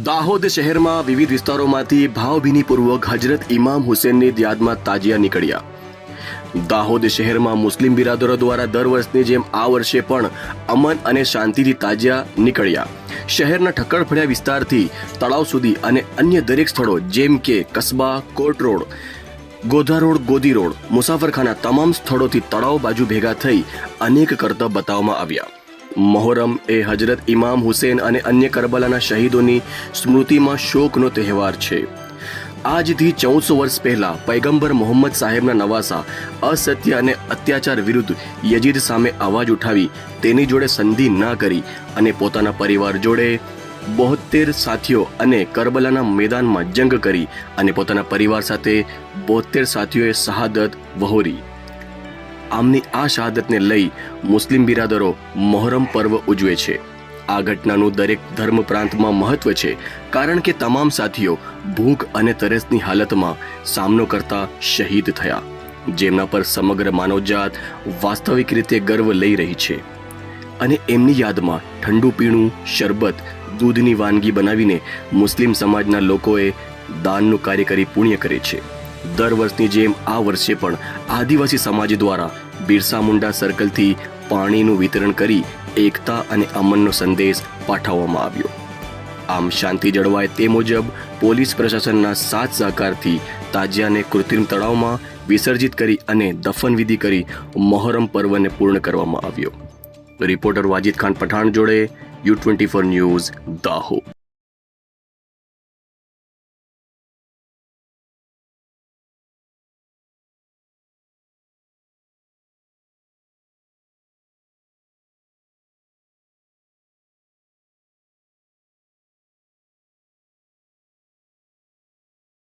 દાહોદ શહેરમાં વિવિધ વિસ્તારોમાંથી ભાવભીનીપૂર્વક હજરત ઇમામ હુસેનની યાદમાં તાજિયા નીકળ્યા। દાહોદ શહેરમાં મુસ્લિમ બિરાદરો દ્વારા દર વર્ષની જેમ આ વર્ષે પણ અમન અને શાંતિથી તાજિયા નીકળ્યા। શહેરના ઠક્કરફળિયા વિસ્તારથી તળાવ સુધી અને અન્ય દરેક સ્થળો જેમ કે Kasba, court road, Godha road, Godi road, Musafarkhana તમામ સ્થળોથી તળાવ બાજુ ભેગા થઈ અનેક કરતબ બતાવવામાં આવ્યા। મોહરમ એ હજરત ઇમામ હુસેન અને અન્ય કરબલાના શહીદોની સ્મૃતિમાં શોકનો તહેવાર છે। આજથી 1400 વર્ષ પહેલા પૈગંબર મોહમ્મદ સાહેબના નવાસા અસત્ય અને અત્યાચાર વિરુદ્ધ યજીદ સામે અવાજ ઉઠાવી તેની જોડે સંધિ ના કરી અને પોતાના પરિવાર જોડે 72 સાથીઓ અને કરબલાના મેદાનમાં જંગ કરી અને પોતાના પરિવાર સાથે 72 સાથીઓએ શહાદત વહોરી। આમની આ શહાદતને લઈ મુસ્લિમ બિરાદરો મોહરમ પર્વ ઉજવે છે। આ ઘટનાનું દરેક ધર્મ પ્રાંતમાં મહત્વ છે, કારણ કે તમામ સાથીઓ ભૂખ અને તરસની હાલતમાં સામનો કરતા શહીદ થયા, જેમના પર સમગ્ર માનવજાત વાસ્તવિક રીતે ગર્વ લઈ રહી છે અને એમની યાદમાં ઠંડુ પીણું, શરબત, દૂધની વાનગી બનાવીને મુસ્લિમ સમાજના લોકોએ દાનનું કાર્ય કરી પુણ્ય કરે છે। દર વર્ષની જેમ આ વર્ષે પણ આદિવાસી સમાજ દ્વારા બિરસા મુંડા સર્કલથી પાણીનું વિતરણ કરી એકતા અને અમનનો સંદેશ પાઠવવામાં આવ્યો। આમ શાંતિ જળવાય તે મુજબ પોલીસ પ્રશાસનના સાથ સહકારથી તાજિયાને કૃત્રિમ તળાવમાં વિસર્જિત કરી અને દફનવિધિ કરી મોહરમ પર્વને પૂર્ણ કરવામાં આવ્યો। રિપોર્ટર વાજીદ ખાન પઠાણ જોડે U24 ન્યૂઝ, દાહોદ।